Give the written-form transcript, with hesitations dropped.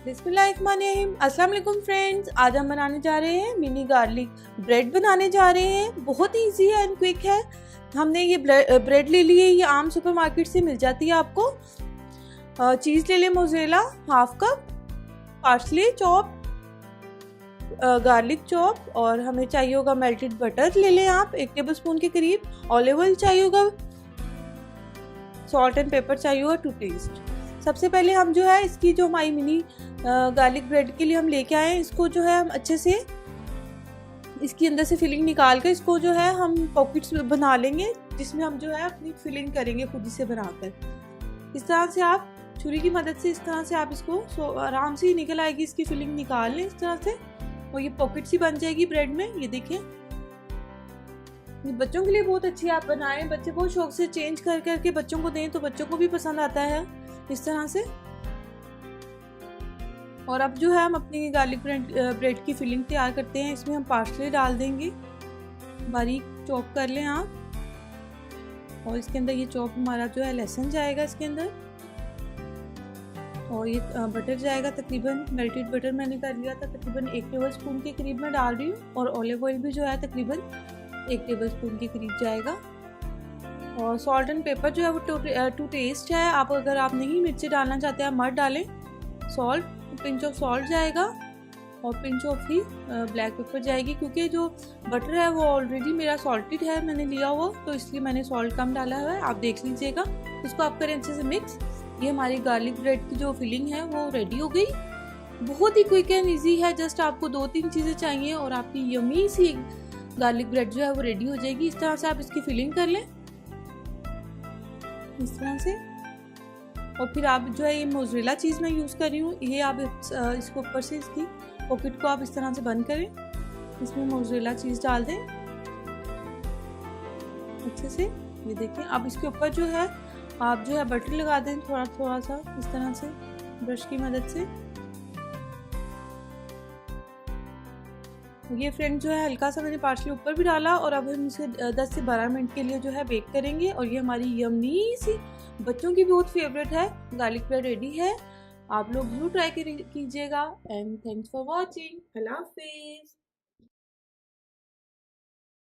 बिस्मिल्लाहिर्रहमानिर्रहीम। अस्सलाम वालेकुम फ्रेंड्स, आज हम बनाने जा रहे हैं मिनी गार्लिक ब्रेड बनाने जा रहे हैं। बहुत ईजी है एंड क्विक है। हमने ये ब्रेड ले ली है, ये आम सुपरमार्केट से मिल जाती है आपको। चीज़ ले लें mozzarella half cup, parsley chop, garlic chop, और हमें चाहिए होगा मेल्टेड बटर ले लें आप 1 टेबलस्पून के करीब, ऑलिव ऑयल चाहिए होगा, सॉल्ट एंड पेपर चाहिए होगा टू टेस्ट। सबसे पहले हम जो है इसकी जो हमारी मिनी गार्लिक ब्रेड के लिए हम लेके आए हैं, इसको जो है हम अच्छे से इसकी अंदर से फिलिंग निकाल कर इसको जो है हम पॉकेट्स बना लेंगे, जिसमें हम जो है अपनी फिलिंग करेंगे खुद ही से बनाकर। इस तरह से आप छुरी की मदद से इस तरह से आप इसको आराम से ही निकल आएगी इसकी फिलिंग, निकाल लें इस तरह से, और ये पॉकेट्स ही बन जाएगी ब्रेड में। ये देखें, ये बच्चों के लिए बहुत अच्छी आप बनाएं, बच्चे बहुत शौक से चेंज कर करके बच्चों को दें तो बच्चों को भी पसंद आता है इस तरह से। और अब जो है हम अपनी गार्लिक ब्रेड की फिलिंग तैयार करते हैं। इसमें हम पार्सले डाल देंगे, बारीक चॉप कर लें आप, और इसके अंदर ये चॉप हमारा जो है लहसुन जाएगा इसके अंदर, और ये बटर जाएगा तकरीबन, मेल्टेड बटर मैंने कर लिया था तकरीबन 1 टेबलस्पून के करीब मैं डाल रही हूँ, और ऑलिव ऑयल भी जो है तकरीबन 1 टेबलस्पून के करीब जाएगा, और सॉल्ट एंड पेपर जो है वो टू टेस्ट है। आप अगर आप नहीं मिर्ची डालना चाहते हैं आप मत डालें। सॉल्ट, पिंच ऑफ सॉल्ट जाएगा, और pinch of he black pepper जाएगी, क्योंकि जो बटर है वो ऑलरेडी मेरा सॉल्टेड है मैंने लिया हुआ, तो इसलिए मैंने सॉल्ट कम डाला हुआ है, आप देख लीजिएगा। इसको आप करें अच्छे से मिक्स। ये हमारी गार्लिक ब्रेड की जो फिलिंग है वो रेडी हो गई। बहुत ही क्विक एंड ईजी है, जस्ट आपको 2-3 चीज़ें चाहिए और आपकी यमी सी गार्लिक ब्रेड जो है वो रेडी हो जाएगी। इस तरह से आप इसकी फिलिंग कर लें इस तरह से, और फिर आप जो है ये मोज़रेला चीज़ मैं यूज़ कर रही हूँ, ये आप इसको ऊपर से इसकी पॉकेट को आप इस तरह से बंद करें, इसमें मोज़रेला चीज़ डाल दें अच्छे से। ये देखें, अब इसके ऊपर जो है आप जो है बटर लगा दें थोड़ा थोड़ा सा इस तरह से ब्रश की मदद से। ये फ्रेंड जो है हल्का सा मैंने पार्सले ऊपर भी डाला, और अब हम इसे 10 से 12 मिनट के लिए जो है बेक करेंगे, और ये हमारी यम्मी सी बच्चों की बहुत फेवरेट है गार्लिक ब्रेड रेडी है। आप लोग जरूर ट्राई कीजिएगा। And thanks for watching. Allah हाफिज़।